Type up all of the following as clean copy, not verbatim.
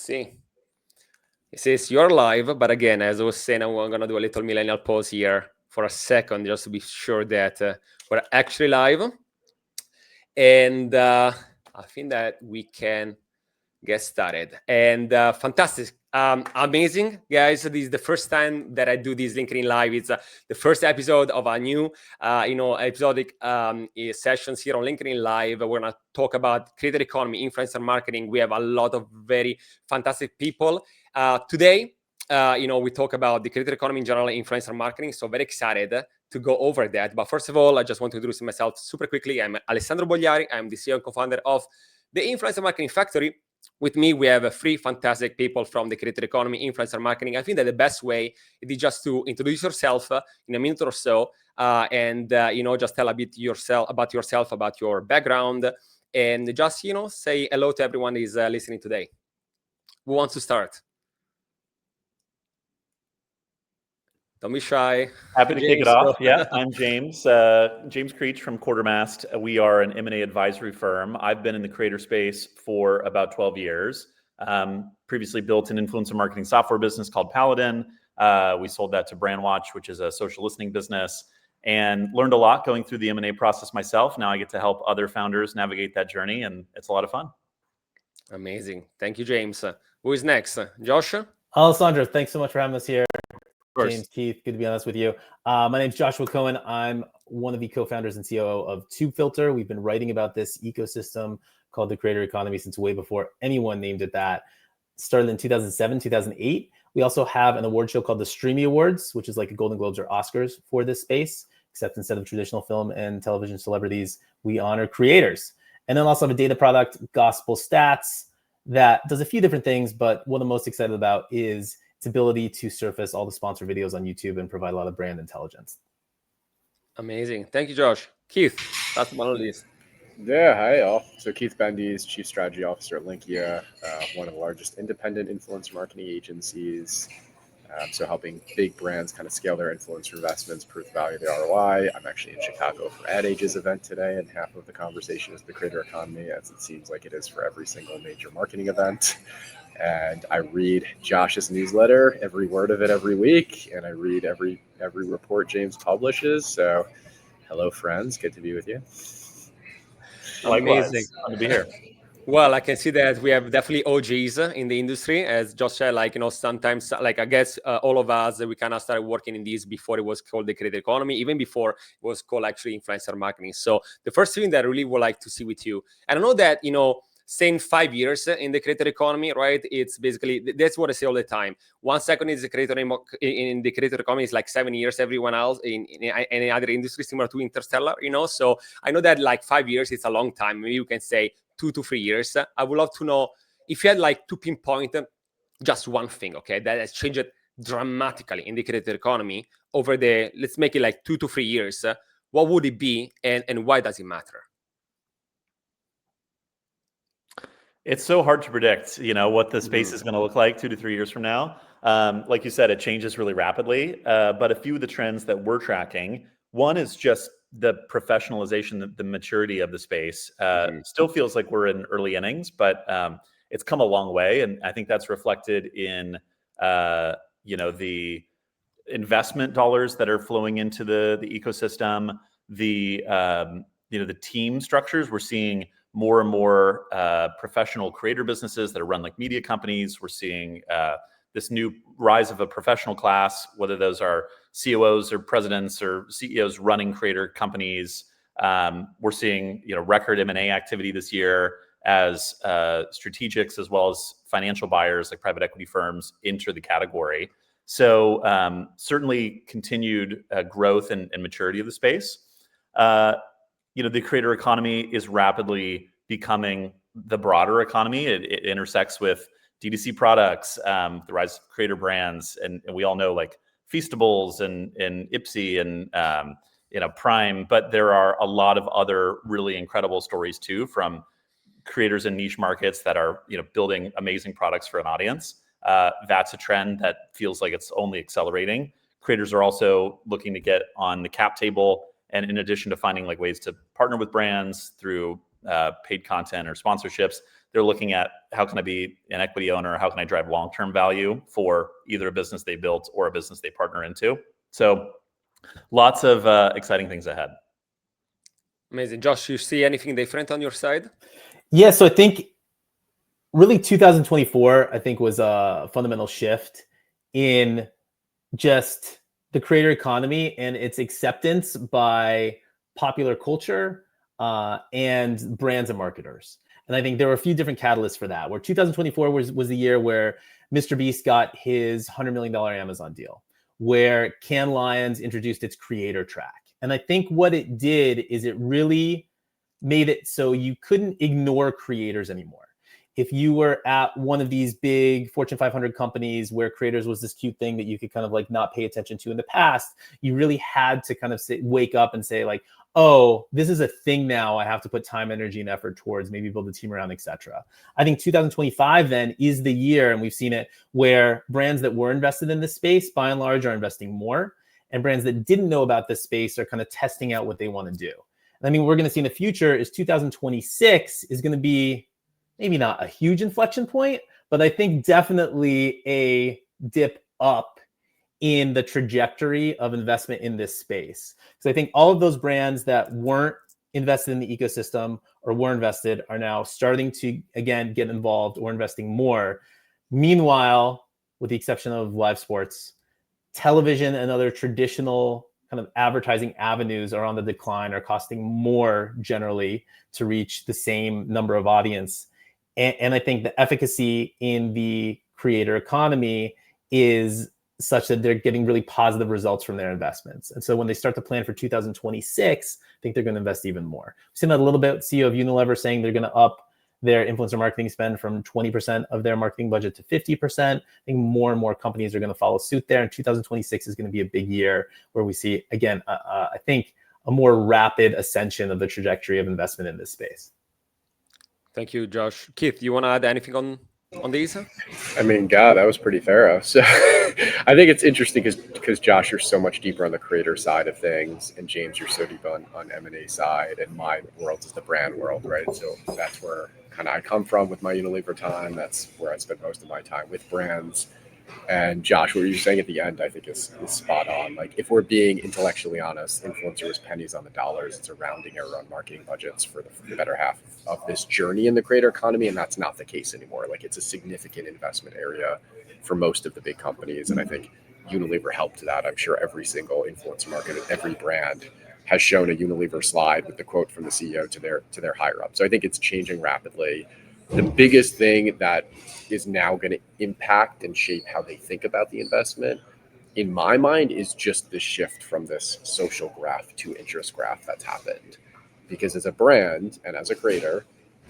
see. It says you're live, but again, as I was saying, I'm going to do a little millennial pause here for a second, just to be sure that we're actually live. And I think that we can get started. And fantastic. Amazing, guys. This is the first time that I do this LinkedIn Live. It's the first episode of a new, episodic sessions here on LinkedIn Live. We're going to talk about creator economy, influencer marketing. We have a lot of very fantastic people. Today, we talk about the creator economy in general, influencer marketing. So very excited to go over that. But first of all, I just want to introduce myself super quickly. I'm Alessandro Bogliari. I'm the CEO and co-founder of the Influencer Marketing Factory. With me, we have three fantastic people from the creator economy, influencer marketing. I think that the best way is just to introduce yourself in a minute or so, and just tell a bit about yourself, about your background, and just say hello to everyone who is listening today. Who wants to start? Don't be shy. Happy to kick it off. Yeah, I'm James Creech from Quartermast. We are an M&A advisory firm. I've been in the creator space for about 12 years. Previously built an influencer marketing software business called Paladin. We sold that to Brandwatch, which is a social listening business, and learned a lot going through the M&A process myself. Now I get to help other founders navigate that journey, and it's a lot of fun. Amazing. Thank you, James. Who is next? Josh? Alessandro, thanks so much for having us here. James, Keith, good to be honest with you. My name's Joshua Cohen. I'm one of the co-founders and COO of Tubefilter. We've been writing about this ecosystem called the creator economy since way before anyone named it that. Started in 2007, 2008. We also have an award show called the Streamy Awards, which is like a Golden Globes or Oscars for this space, except instead of traditional film and television celebrities, we honor creators. And then also have a data product, Gospel Stats, that does a few different things, but what I'm most excited about is its ability to surface all the sponsored videos on YouTube and provide a lot of brand intelligence. Amazing. Thank you, Josh. Keith, that's one of these. Yeah, hi all. So Keith Bendy's Chief Strategy Officer at Linqia, one of the largest independent influencer marketing agencies. So helping big brands kind of scale their influencer investments, prove the value of the ROI. I'm actually in Chicago for Ad Age's event today, and half of the conversation is the creator economy, as it seems like it is for every single major marketing event. And I read Josh's newsletter, every word of it every week, and I read every report James publishes. So, hello, friends. Good to be with you. Amazing. Fun to be here. Well, I can see that we have definitely OGs in the industry, as Josh said. Sometimes, I guess all of us, we kind of started working in this before it was called the creator economy, even before it was called actually influencer marketing. So the first thing that I really would like to see with you, and I know that saying 5 years in the creator economy, right? It's basically, that's what I say all the time. 1 second is the creator in the creator economy is like 7 years, everyone else in any other industry, similar to Interstellar, So I know that 5 years, it's a long time. Maybe you can say 2 to 3 years. I would love to know if you had to pinpoint just one thing, okay, that has changed dramatically in the creator economy over let's make it 2 to 3 years. What would it be, and why does it matter? It's so hard to predict, what the space is going to look like 2 to 3 years from now. Like you said, it changes really rapidly. But a few of the trends that we're tracking, one is just the professionalization, the maturity of the space. Still feels like we're in early innings, but it's come a long way. And I think that's reflected in, the investment dollars that are flowing into the ecosystem, the team structures. We're seeing more and more professional creator businesses that are run like media companies. We're seeing this new rise of a professional class, whether those are COOs or presidents or CEOs running creator companies. We're seeing record M&A activity this year as strategics as well as financial buyers like private equity firms enter the category. So certainly continued growth and maturity of the space. The creator economy is rapidly becoming the broader economy. It intersects with D2C products, the rise of creator brands, and we all know Feastables and Ipsy and Prime, but there are a lot of other really incredible stories too from creators in niche markets that are building amazing products for an audience. That's a trend that feels like it's only accelerating. Creators are also looking to get on the cap table. And in addition to finding ways to partner with brands through paid content or sponsorships, they're looking at how can I be an equity owner? How can I drive long-term value for either a business they built or a business they partner into? So lots of exciting things ahead. Amazing. Josh, you see anything different on your side? Yeah, so I think really 2024, I think, was a fundamental shift in just the creator economy and its acceptance by popular culture and brands and marketers. And I think there were a few different catalysts for that, where 2024 was the year where Mr. Beast got his $100 million Amazon deal, where Cannes Lions introduced its creator track. And I think what it did is it really made it so you couldn't ignore creators anymore. If you were at one of these big Fortune 500 companies where creators was this cute thing that you could kind of like not pay attention to in the past, you really had to kind of wake up and say like, oh, this is a thing now I have to put time, energy, and effort towards, maybe build a team around, etc. I think 2025 then is the year, and we've seen it, where brands that were invested in this space, by and large, are investing more, and brands that didn't know about this space are kind of testing out what they want to do. And I mean, we're going to see in the future is 2026 is going to be maybe not a huge inflection point, but I think definitely a dip up in the trajectory of investment in this space. So I think all of those brands that weren't invested in the ecosystem or were invested are now starting to, again, get involved or investing more. Meanwhile, with the exception of live sports, television and other traditional kind of advertising avenues are on the decline, are costing more generally to reach the same number of audience. And I think the efficacy in the creator economy is such that they're getting really positive results from their investments. And so when they start to plan for 2026, I think they're going to invest even more. We've seen that a little bit. CEO of Unilever saying they're going to up their influencer marketing spend from 20% of their marketing budget to 50%. I think more and more companies are going to follow suit there. And 2026 is going to be a big year where we see, again, I think a more rapid ascension of the trajectory of investment in this space. Thank you, Josh. Keith, you want to add anything on these? I mean, God, that was pretty thorough. So I think it's interesting because Josh, you're so much deeper on the creator side of things, and James, you're so deep on M&A side, and my world is the brand world, right? So that's where kind of I come from with my Unilever time. That's where I spent most of my time with brands. And Josh, what you were saying at the end, I think is spot on. Like, if we're being intellectually honest, influencer was pennies on the dollars. It's a rounding error on marketing budgets for the better half of this journey in the creator economy, and that's not the case anymore. Like, it's a significant investment area for most of the big companies, and I think Unilever helped that. I'm sure every single influencer marketer, every brand has shown a Unilever slide with the quote from the CEO to their higher up. So I think it's changing rapidly. The biggest thing that is now going to impact and shape how they think about the investment, in my mind, is just the shift from this social graph to interest graph that's happened. Because as a brand and as a creator,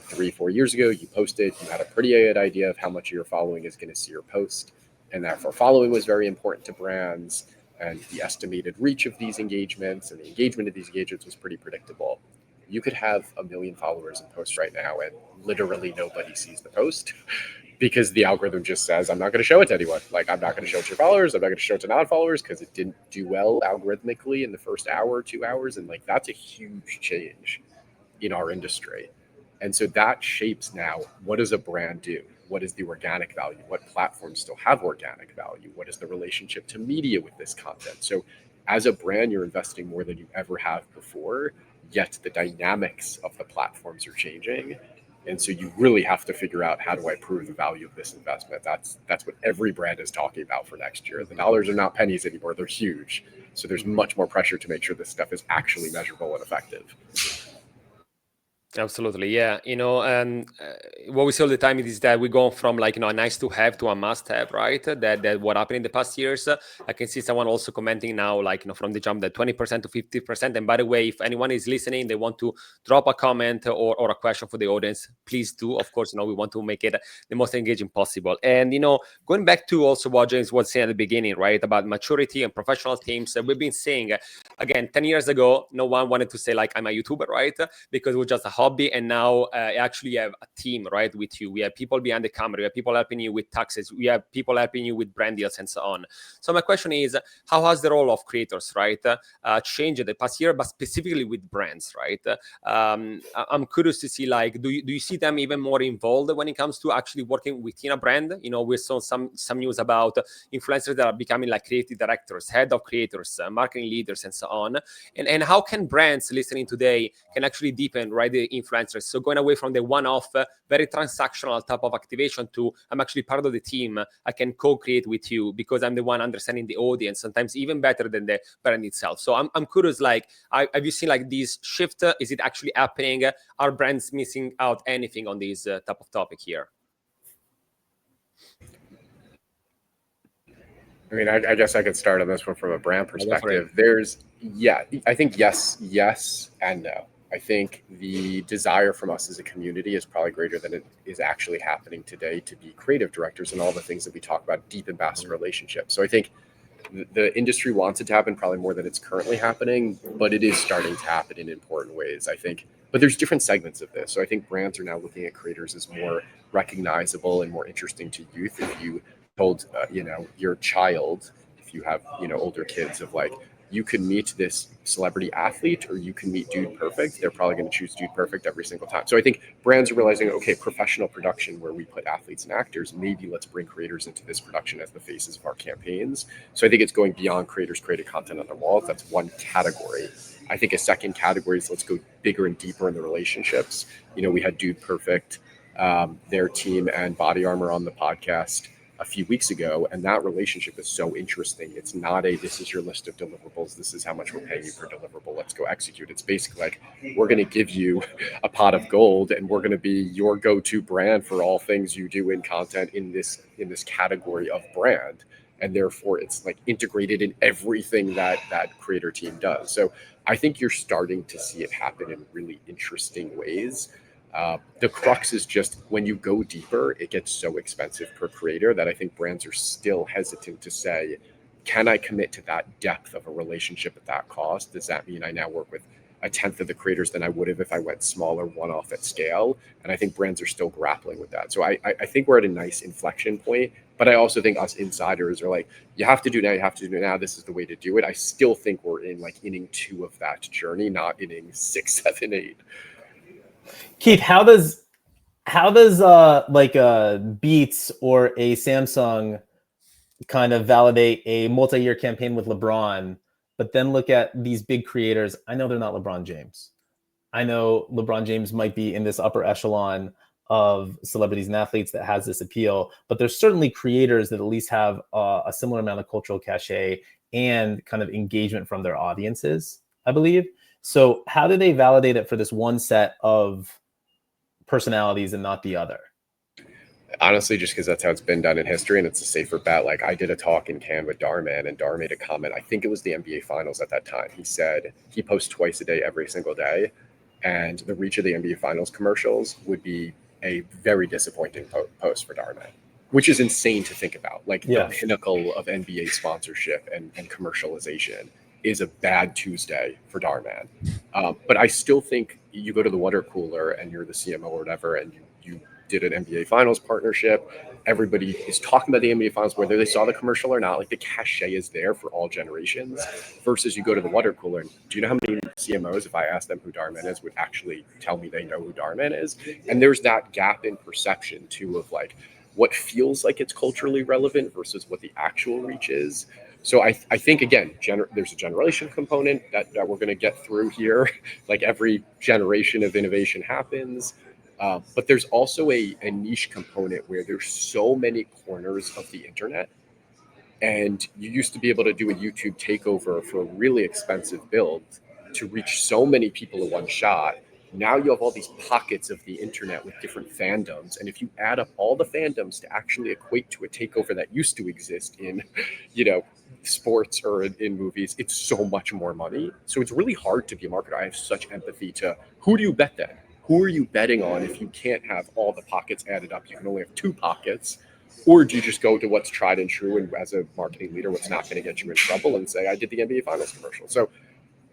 3-4 years ago, you posted, you had a pretty good idea of how much of your following is going to see your post. And therefore, following was very important to brands, and the estimated reach of these engagements and the engagement of these engagements was pretty predictable. You could have 1 million followers in posts right now, and literally nobody sees the post because the algorithm just says, I'm not going to show it to anyone. Like, I'm not going to show it to your followers. I'm not going to show it to non-followers because it didn't do well algorithmically in the first hour, 2 hours. And like, that's a huge change in our industry. And so that shapes now, what does a brand do? What is the organic value? What platforms still have organic value? What is the relationship to media with this content? So as a brand, you're investing more than you ever have before, yet the dynamics of the platforms are changing. And so you really have to figure out, how do I prove the value of this investment? That's what every brand is talking about for next year. The dollars are not pennies anymore. They're huge. So there's much more pressure to make sure this stuff is actually measurable and effective. Absolutely, yeah. What we see all the time is that we go from like, a nice to have to a must have, right? That what happened in the past years. I can see someone also commenting now, like, from the jump, that 20% to 50%. And by the way, if anyone is listening, they want to drop a comment or a question for the audience, please do. Of course, we want to make it the most engaging possible. And, going back to also what James was saying at the beginning, right, about maturity and professional teams, we've been saying, again, 10 years ago, no one wanted to say like, I'm a YouTuber, right? Because it was just a hobby. hobby, and now actually you have a team, right, with you. We have people behind the camera, we have people helping you with taxes, we have people helping you with brand deals and so on. So my question is, how has the role of creators, right, changed the past year, but specifically with brands, right? I'm curious to see, like, do you see them even more involved when it comes to actually working within a brand? You know, we saw some news about influencers that are becoming like creative directors, head of creators, marketing leaders, and so on. And how can brands listening today can actually deepen, right, the influencers? So going away from the one-off, very transactional type of activation to, I'm actually part of the team, I can co-create with you because I'm the one understanding the audience, sometimes even better than the brand itself. So I'm curious, like, have you seen like this shift? Is it actually happening? Are brands missing out anything on this type of topic here? I mean, I guess I could start on this one from a brand perspective. I think yes, and no. I think the desire from us as a community is probably greater than it is actually happening today to be creative directors and all the things that we talk about, deep ambassador relationships. So I think the industry wants it to happen probably more than it's currently happening, but it is starting to happen in important ways, I think. But there's different segments of this. So I think brands are now looking at creators as more recognizable and more interesting to youth. If you told, your child, if you have, older kids, of like, you can meet this celebrity athlete or you can meet Dude Perfect, they're probably going to choose Dude Perfect every single time. So I think brands are realizing, okay, professional production where we put athletes and actors, maybe let's bring creators into this production as the faces of our campaigns. So I think it's going beyond creators creating content on their walls. That's one category. I think a second category is let's go bigger and deeper in the relationships. We had Dude Perfect, their team, and Body Armor on the podcast a few weeks ago, and that relationship is so interesting. It's not this is your list of deliverables, this is how much we're paying you per deliverable, let's go execute. It's basically like, we're going to give you a pot of gold and we're going to be your go-to brand for all things you do in content in this category of brand, and therefore it's like integrated in everything that creator team does. So I think you're starting to see it happen in really interesting ways. The crux is just when you go deeper, it gets so expensive per creator that I think brands are still hesitant to say, can I commit to that depth of a relationship at that cost? Does that mean I now work with a tenth of the creators than I would have if I went smaller, one-off at scale? And I think brands are still grappling with that. So I think we're at a nice inflection point, but I also think us insiders are like, you have to do now, this is the way to do it. I still think we're in like inning 2 of that journey, not inning 6, 7, 8. Keith, how does like a Beats or a Samsung kind of validate a multi-year campaign with LeBron, but then look at these big creators? I know they're not LeBron James. I know LeBron James might be in this upper echelon of celebrities and athletes that has this appeal, but there's certainly creators that at least have a similar amount of cultural cachet and kind of engagement from their audiences, I believe. So how do they validate it for this one set of personalities and not the other? Honestly, just because that's how it's been done in history and it's a safer bet. Like, I did a talk in Cannes with Darman, and Dar made a comment. I think it was the NBA Finals at that time. He said he posts twice a day, every single day, and the reach of the NBA Finals commercials would be a very disappointing post for Darman, which is insane to think about. Like, the pinnacle of NBA sponsorship and commercialization is a bad Tuesday for Darman. But I still think you go to the water cooler and you're the CMO or whatever, and you did an NBA Finals partnership. Everybody is talking about the NBA Finals, whether they saw the commercial or not. Like, the cachet is there for all generations. Versus you go to the water cooler, and do you know how many CMOs, if I asked them who Darman is, would actually tell me they know who Darman is? And there's that gap in perception too, of like what feels like it's culturally relevant versus what the actual reach is. So I think, again, there's a generation component that we're going to get through here. Like, every generation of innovation happens. But there's also a niche component where there's so many corners of the internet. And you used to be able to do a YouTube takeover for a really expensive build to reach so many people in one shot. Now you have all these pockets of the internet with different fandoms. And if you add up all the fandoms to actually equate to a takeover that used to exist in, sports or in movies, it's so much more money. So it's really hard to be a marketer. I have such empathy to, who do you bet then? Who are you betting on if you can't have all the pockets added up? You can only have 2 pockets. Or do you just go to what's tried and true, and as a marketing leader, what's not going to get you in trouble, and say, I did the NBA Finals commercial? So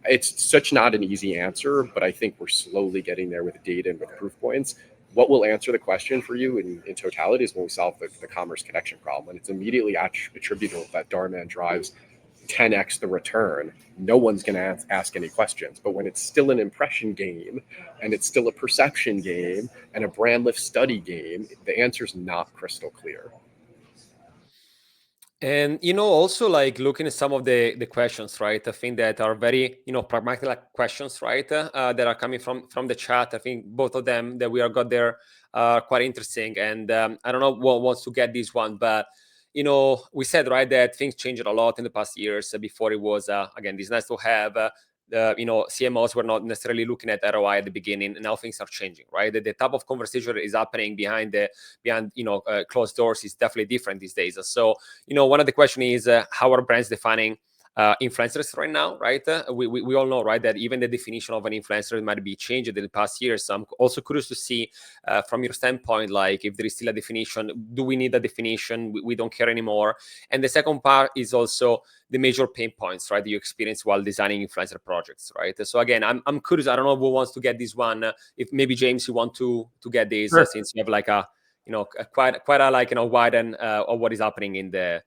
it's such not an easy answer, but I think we're slowly getting there with data and with proof points. What will answer the question for you in totality is when we solve the commerce connection problem. And it's immediately attributable that Darman drives 10x the return. No one's going to ask any questions. But when it's still an impression game and it's still a perception game and a brand lift study game, the answer's not crystal clear. And, also like looking at some of the questions, right? I think that are very, pragmatic questions, right? That are coming from the chat. I think both of them that we are got there are quite interesting. And I don't know what wants to get this one, but, we said, right, that things changed a lot in the past years. Before it was, again, it's nice to have, CMOs were not necessarily looking at ROI at the beginning, and now things are changing, right? The type of conversation is happening behind closed doors is definitely different these days. So, one of the question is how are brands defining influencers right now, right? We all know, right, that even the definition of an influencer might be changed in the past years. So I'm also curious to see from your standpoint, like if there is still a definition, do we need a definition? We don't care anymore. And the second part is also the major pain points, right, that you experience while designing influencer projects, right? So again, I'm curious. I don't know who wants to get this one. If maybe James, you want to get this, Sure. since you have like quite a wide and of what is happening in the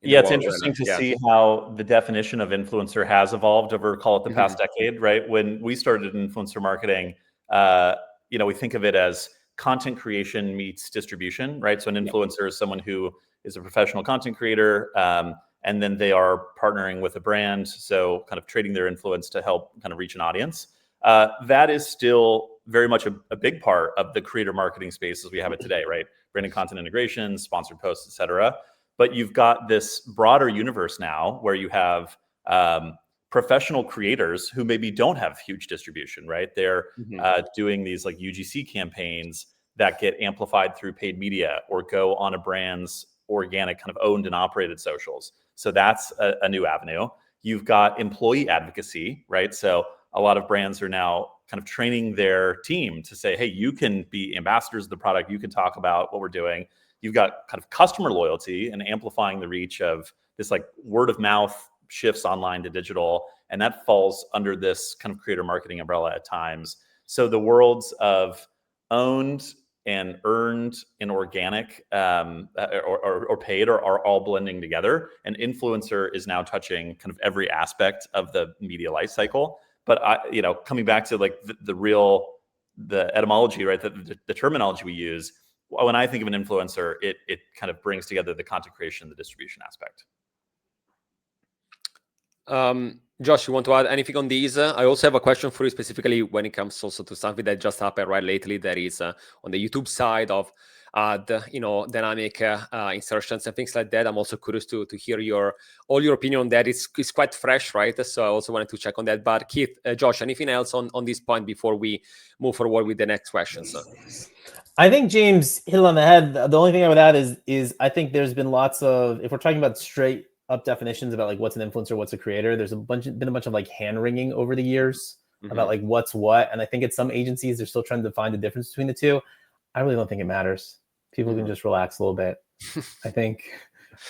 it's interesting to see how the definition of influencer has evolved over, call it, the past decade, right? When we started in influencer marketing, we think of it as content creation meets distribution, right? So an influencer is someone who is a professional content creator, and then they are partnering with a brand, so kind of trading their influence to help kind of reach an audience. That is still very much a big part of the creator marketing space as we have it today, right? Branded content integration, sponsored posts, et cetera. But you've got this broader universe now where you have professional creators who maybe don't have huge distribution, right? They're doing these like UGC campaigns that get amplified through paid media or go on a brand's organic kind of owned and operated socials. So that's a new avenue. You've got employee advocacy, right? So a lot of brands are now kind of training their team to say, hey, you can be ambassadors of the product. You can talk about what we're doing. You've got kind of customer loyalty and amplifying the reach of this like word of mouth shifts online to digital. And that falls under this kind of creator marketing umbrella at times. So the worlds of owned and earned and organic or paid are all blending together. And influencer is now touching kind of every aspect of the media life cycle. But coming back to like the etymology, right? The terminology we use. When I think of an influencer, it kind of brings together the content creation and the distribution aspect. Josh, you want to add anything on these? I also have a question for you specifically when it comes also to something that just happened right lately. That is on the YouTube side of dynamic insertions and things like that. I'm also curious to hear all your opinion on that. It's quite fresh, right? So I also wanted to check on that. But Keith, Josh, anything else on this point before we move forward with the next questions? I think James hit it on the head. The only thing I would add is I think there's been lots of, if we're talking about straight up definitions about like what's an influencer, what's a creator, there's been a bunch of like hand wringing over the years about like what's what. And I think at some agencies, they're still trying to find the difference between the two. I really don't think it matters. People can just relax a little bit. I think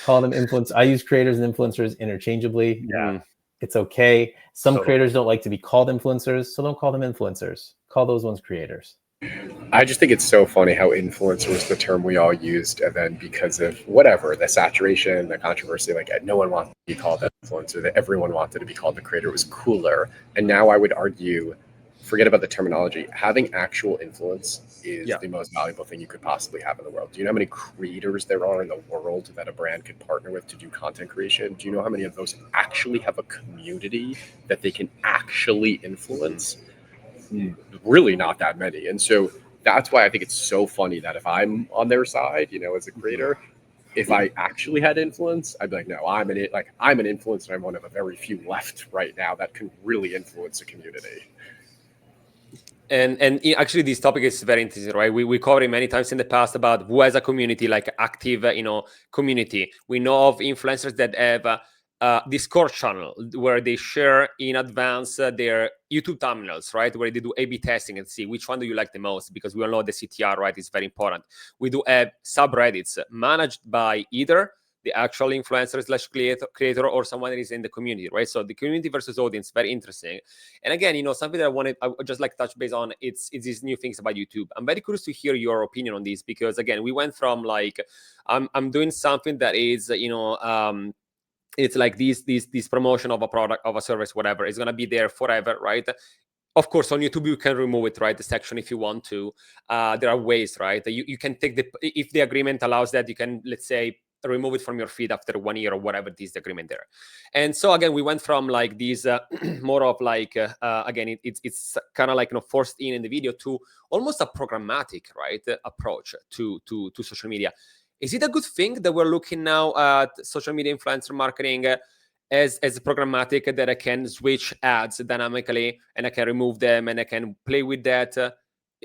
call them influencers. I use creators and influencers interchangeably. Yeah. It's okay. Some creators don't like to be called influencers, so don't call them influencers. Call those ones creators. I just think it's so funny how influencer was the term we all used, and then because of whatever, the saturation, the controversy, like no one wanted to be called an influencer, that everyone wanted to be called the creator. It was cooler. And now I would argue, forget about the terminology, having actual influence is the most valuable thing you could possibly have in the world. Do you know how many creators there are in the world that a brand could partner with to do content creation? Do you know how many of those actually have a community that they can actually influence? Really not that many. And so that's why I think it's so funny that if I'm on their side, as a creator, if I actually had influence, I'd be like, no, I'm an influencer. And I'm one of a very few left right now that can really influence a community. And actually, this topic is very interesting, right? We covered it many times in the past about who has a community, like active, community. We know of influencers that have Discord channel where they share in advance their YouTube thumbnails, right? Where they do A/B testing and see which one do you like the most, because we all know the CTR, right, is very important. We do have subreddits managed by either the actual influencer slash creator or someone that is in the community, right? So the community versus audience, very interesting. And again, something that I would just like touch base on, it's these new things about YouTube. I'm very curious to hear your opinion on this, because again, we went from like, I'm doing something that is, it's like this promotion of a product, of a service, whatever, is going to be there forever, right? Of course, on YouTube, you can remove it, right? The section, if you want to. There are ways, right? You can take if the agreement allows that, you can, let's say, remove it from your feed after 1 year or whatever it is the agreement there. And so again, we went from like these more of like, again, it's kind of like, forced in the video, to almost a programmatic, right, approach to social media. Is it a good thing that we're looking now at social media influencer marketing as programmatic, that I can switch ads dynamically and I can remove them and I can play with that?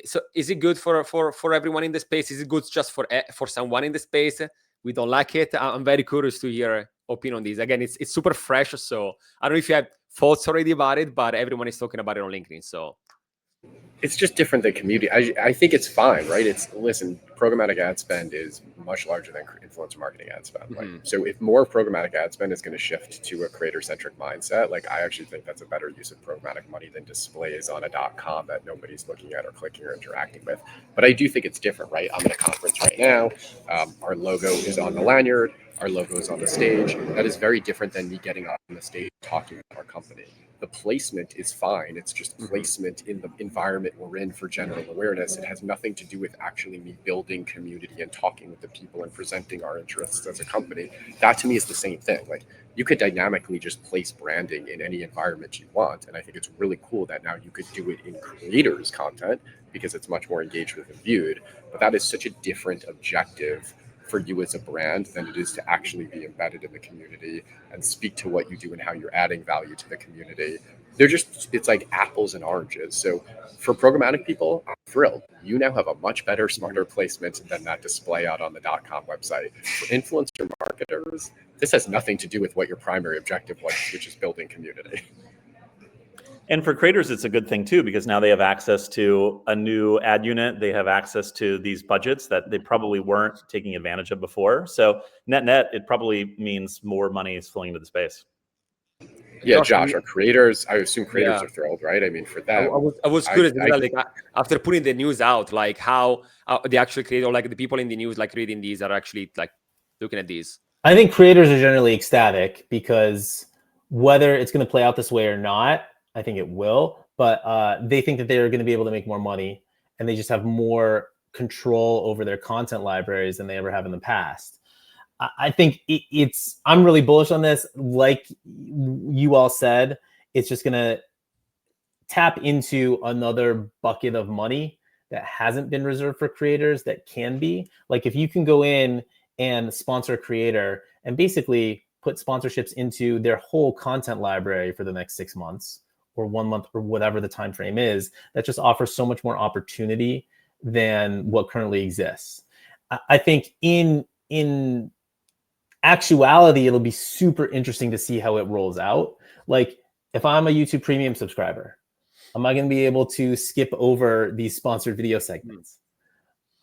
So is it good for everyone in the space? Is it good just for someone in the space? We don't like it. I'm very curious to hear opinion on this. Again, it's super fresh, so I don't know if you have thoughts already about it, but everyone is talking about it on LinkedIn. So it's just different than community. I think it's fine, right? Listen, programmatic ad spend is much larger than influencer marketing ad spend. Like, so if more programmatic ad spend is going to shift to a creator-centric mindset, like I actually think that's a better use of programmatic money than displays on a .com that nobody's looking at or clicking or interacting with. But I do think it's different, right? I'm at a conference right now. Our logo is on the lanyard. Our logo is on the stage. That is very different than me getting on the stage talking about our company. The placement is fine. It's just placement in the environment we're in for general awareness. It has nothing to do with actually me building community and talking with the people and presenting our interests as a company. That to me is the same thing. Like, you could dynamically just place branding in any environment you want. And I think it's really cool that now you could do it in creators' content because it's much more engaged with and viewed. But that is such a different objective for you as a brand than it is to actually be embedded in the community and speak to what you do and how you're adding value to the community. It's like apples and oranges. So for programmatic people, I'm thrilled. You now have a much better, smarter placement than that display out on the .com website. For influencer marketers, this has nothing to do with what your primary objective was, which is building community. And for creators, it's a good thing too, because now they have access to a new ad unit. They have access to these budgets that they probably weren't taking advantage of before. So net, it probably means more money is flowing into the space. Yeah, Josh, our creators, I assume creators are thrilled, right? I mean, for them. I was curious, like, after putting the news out, like how the actual creator, like the people in the news, like reading these, are actually like looking at these. I think creators are generally ecstatic, because whether it's going to play out this way or not, I think it will, but they think that they're going to be able to make more money, and they just have more control over their content libraries than they ever have in the past. I think I'm really bullish on this. Like you all said, it's just going to tap into another bucket of money that hasn't been reserved for creators that can be. Like, if you can go in and sponsor a creator and basically put sponsorships into their whole content library for the next 6 months or 1 month or whatever the time frame is, that just offers so much more opportunity than what currently exists. I think in actuality, it'll be super interesting to see how it rolls out. Like, if I'm a YouTube Premium subscriber, am I going to be able to skip over these sponsored video segments?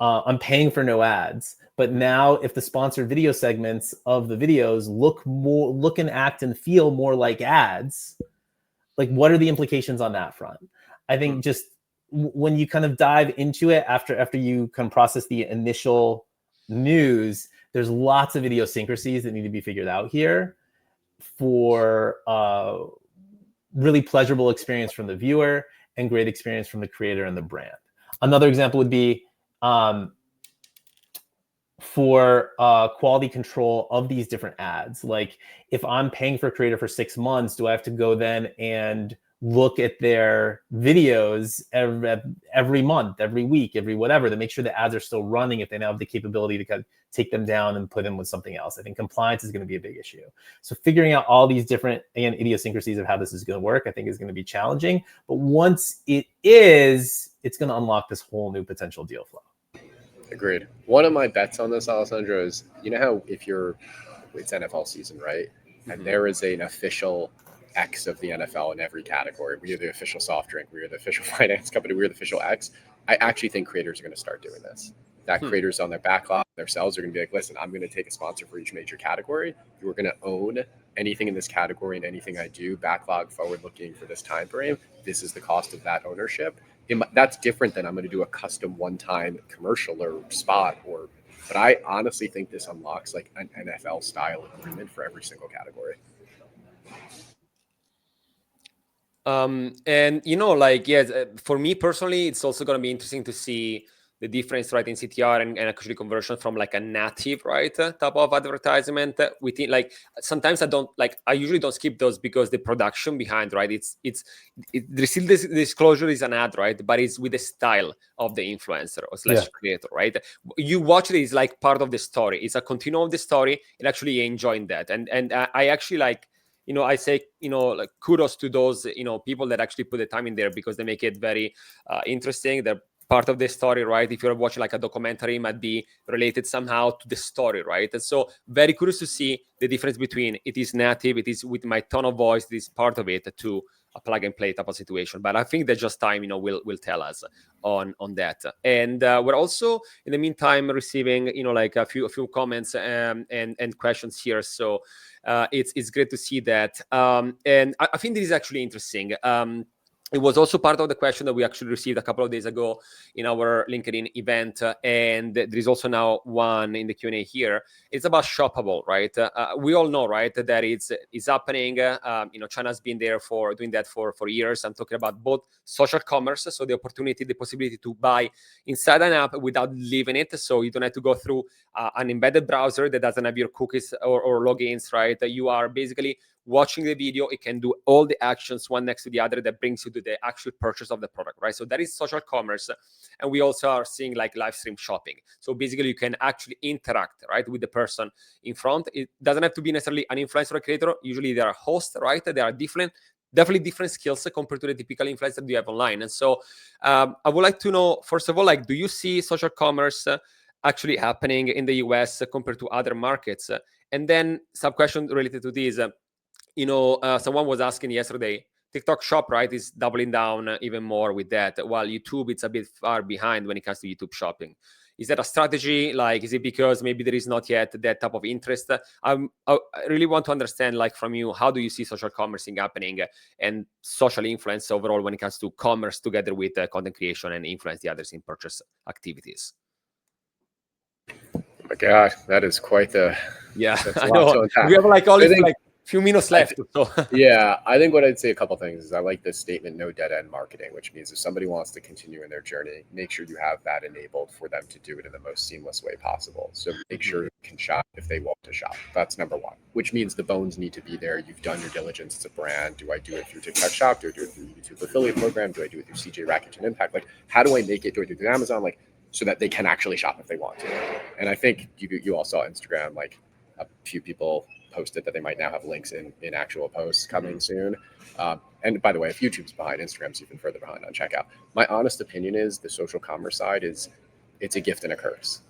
I'm paying for no ads, but now if the sponsored video segments of the videos look and act and feel more like ads, like, what are the implications on that front? I think just when you kind of dive into it after you can process the initial news, there's lots of idiosyncrasies that need to be figured out here for really pleasurable experience from the viewer and great experience from the creator and the brand. Another example would be for quality control of these different ads. Like, if I'm paying for a creator for 6 months, do I have to go then and look at their videos every month, every week, every whatever, to make sure the ads are still running if they now have the capability to kind of take them down and put in with something else? I think compliance is going to be a big issue. So figuring out all these different, again, idiosyncrasies of how this is going to work, I think is going to be challenging. But once it is, it's going to unlock this whole new potential deal flow. Agreed. One of my bets on this, Alessandro, is, you know how it's NFL season, right? And there is an official X of the NFL in every category. We are the official soft drink. We are the official finance company. We are the official X. I actually think creators are going to start doing this. that creators on their backlog, their sales are going to be like, listen, I'm going to take a sponsor for each major category. You're going to own anything in this category and anything I do, backlog, forward looking for this time frame. This is the cost of that ownership. That's different than I'm going to do a custom one-time commercial or spot. But I honestly think this unlocks like an NFL style agreement for every single category. And you know, like, yes, for me personally, it's also going to be interesting to see the difference, right, in CTR and actually conversion from like a native, right, type of advertisement within. Like sometimes I usually don't skip those because the production behind, right, there's still this disclosure is an ad, right, but it's with the style of the influencer or slash creator, right. You watch it, it's like part of the story. It's a continuum of the story, and actually enjoying that. And I actually like, you know, I say, you know, like kudos to those, you know, people that actually put the time in there, because they make it very interesting. They're part of the story, right? If you're watching like a documentary, it might be related somehow to the story, right? And so very curious to see the difference between it is native, it is with my tone of voice, it is part of it, to a plug and play type of situation. But I think that just time, you know, will tell us on that. And we're also in the meantime receiving, you know, like a few comments and questions here. So it's great to see that. And I think this is actually interesting. It was also part of the question that we actually received a couple of days ago in our LinkedIn event. And there is also now one in the Q&A here. It's about shoppable, right? We all know, right, that it's happening. You know, China's been there for doing that for years. I'm talking about both social commerce, so the opportunity, the possibility to buy inside an app without leaving it. So you don't have to go through an embedded browser that doesn't have your cookies or logins, right? You are basically watching the video. It can do all the actions one next to the other that brings you to the actual purchase of the product, right? So that is social commerce. And we also are seeing like live stream shopping. So basically you can actually interact, right, with the person in front. It doesn't have to be necessarily an influencer or creator. Usually they are hosts, right? They are definitely different skills compared to the typical influencer that you have online. And so I would like to know, first of all, like, do you see social commerce actually happening in the US compared to other markets? And then some question related to this, you know, someone was asking yesterday, TikTok Shop, right, is doubling down even more with that, while YouTube, it's a bit far behind when it comes to YouTube shopping. Is that a strategy? Like, is it because maybe there is not yet that type of interest? I really want to understand, like, from you, how do you see social commerce happening and social influence overall when it comes to commerce together with content creation and influence the others in purchase activities? Oh my God, that is quite the... Yeah, that's a I lot know. to unpack. We have like only I think- like few minutes left. So. Yeah, I think what I'd say a couple things is I like this statement, no dead end marketing, which means if somebody wants to continue in their journey, make sure you have that enabled for them to do it in the most seamless way possible. So make sure you can shop if they want to shop. That's number one, which means the bones need to be there. You've done your diligence as a brand. Do I do it through TikTok Shop? Do I do it through YouTube affiliate program? Do I do it through CJ Rackage and Impact? Like, how do I make it? Do I do it through Amazon? Like, so that they can actually shop if they want to. And I think you all saw Instagram, like a few people posted that they might now have links in actual posts coming soon. And by the way, if YouTube's behind, Instagram's even further behind on checkout. My honest opinion is the social commerce side it's a gift and a curse.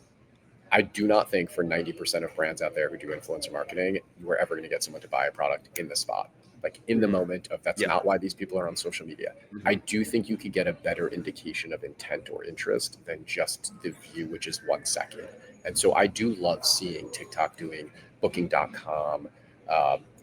I do not think for 90% of brands out there who do influencer marketing, you are ever going to get someone to buy a product in the spot, like in the moment of that's not why these people are on social media. I do think you could get a better indication of intent or interest than just the view, which is 1 second. And so I do love seeing TikTok doing booking.com,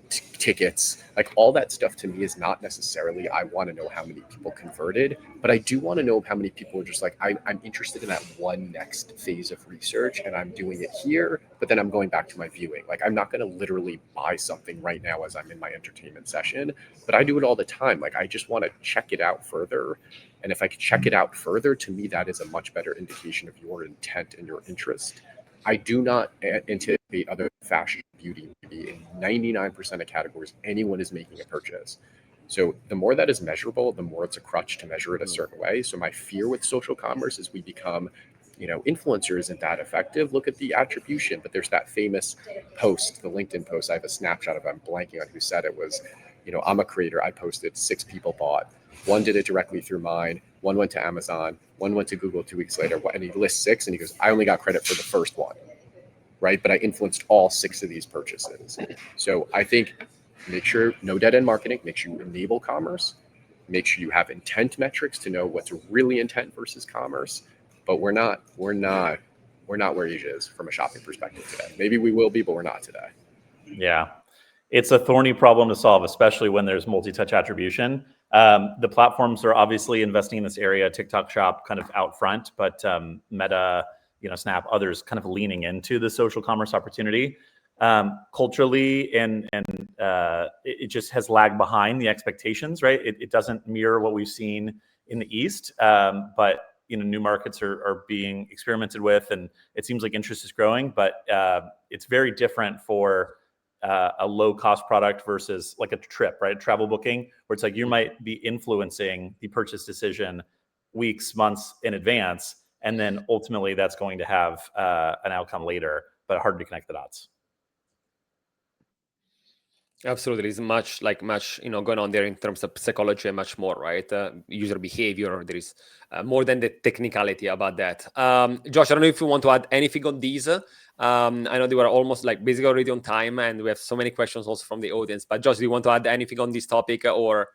tickets, like all that stuff to me is not necessarily, I want to know how many people converted, but I do want to know how many people are just like, I'm interested in that one next phase of research and I'm doing it here, but then I'm going back to my viewing. Like, I'm not going to literally buy something right now as I'm in my entertainment session, but I do it all the time. Like, I just want to check it out further. And if I could check it out further, to me, that is a much better indication of your intent and your interest. I do not anticipate other than fashion, beauty, maybe in 99% of categories, anyone is making a purchase. So the more that is measurable, the more it's a crutch to measure it a certain way. So my fear with social commerce is we become, you know, influencer isn't that effective. Look at the attribution, but there's that famous post, the LinkedIn post. I have a snapshot of it. I'm blanking on who said it was, you know, I'm a creator. I posted, 6 people bought. 1 did it directly through mine. 1 went to Amazon. 1 went to Google 2 weeks later. And he lists 6 and he goes, I only got credit for the first one, right? But I influenced all 6 of these purchases. So I think make sure no dead end marketing, make sure you enable commerce, make sure you have intent metrics to know what's really intent versus commerce. But we're not we're not where Asia is from a shopping perspective today. Maybe we will be, but we're not today. Yeah. It's a thorny problem to solve, especially when there's multi-touch attribution. The platforms are obviously investing in this area, TikTok Shop kind of out front, but Meta, Snap, others kind of leaning into the social commerce opportunity. Culturally, and it just has lagged behind the expectations, right? It doesn't mirror what we've seen in the East, but new markets are being experimented with, and it seems like interest is growing, but it's very different for a low-cost product versus like a trip, right? Travel booking, where it's like you might be influencing the purchase decision weeks, months in advance, and then ultimately that's going to have an outcome later, but hard to connect the dots. Absolutely, there's much going on there in terms of psychology and much more, right? User behavior. There is more than the technicality about that. Josh, I don't know if you want to add anything on these. I know they were almost basically already on time, and we have so many questions also from the audience. But Josh, do you want to add anything on this topic, or?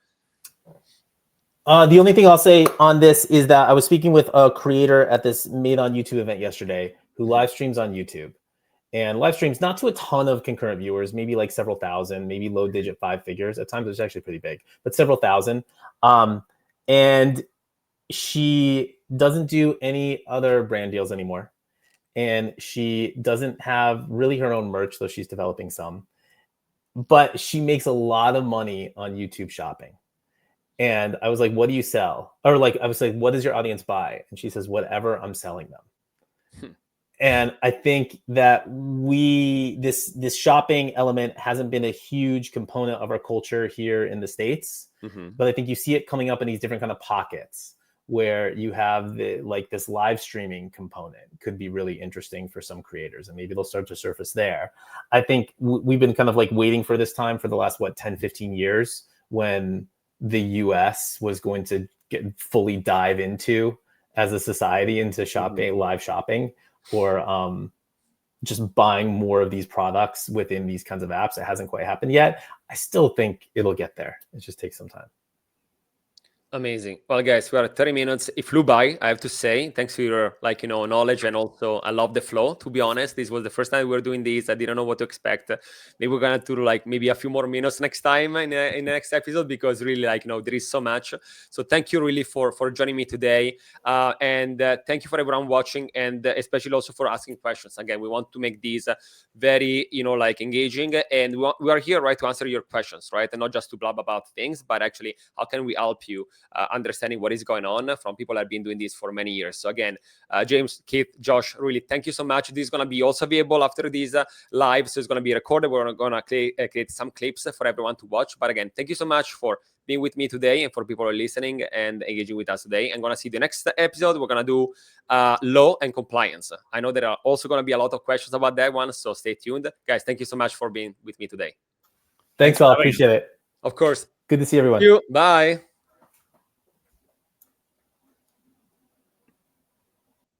The only thing I'll say on this is that I was speaking with a creator at this Made on YouTube event yesterday who live streams on YouTube. And live streams not to a ton of concurrent viewers, maybe like several thousand, maybe low digit 5 figures. At times it's actually pretty big, but several thousand. And she doesn't do any other brand deals anymore. And she doesn't have really her own merch, though she's developing some. But she makes a lot of money on YouTube shopping. And I was like, what do you sell? Or I was like, what does your audience buy? And she says, whatever I'm selling them. And I think that this shopping element hasn't been a huge component of our culture here in the States, but I think you see it coming up in these different kind of pockets where you have this live streaming component could be really interesting for some creators, and maybe they'll start to surface there. I think we've been kind of waiting for this time for the last 10, 15 years when the US was going to fully dive into as a society into shopping, live shopping, or just buying more of these products within these kinds of apps. It hasn't quite happened yet. I still think it'll get there. It just takes some time. Amazing. Well, guys, we are at 30 minutes. It flew by, I have to say. Thanks for your knowledge, and also I love the flow. To be honest, this was the first time we were doing this. I didn't know what to expect. Maybe we're gonna do maybe a few more minutes next time in the next episode, because really there is so much. So thank you really for joining me today, and thank you for everyone watching, and especially also for asking questions. Again, we want to make these very engaging, and we are here, right, to answer your questions, right, and not just to blab about things, but actually how can we help you understanding what is going on from people that have been doing this for many years. So again, James, Keith, Josh, really thank you so much. This is going to be also available after these live, so it's going to be recorded. We're going to create some clips for everyone to watch. But again, thank you so much for being with me today, and for people who are listening and engaging with us today. I'm going to see the next episode. We're going to do law and compliance. I know there are also going to be a lot of questions about that one, so stay tuned. Guys, thank you so much for being with me today. Thanks, all. Appreciate it. Of course. Good to see everyone. Thank you. Bye.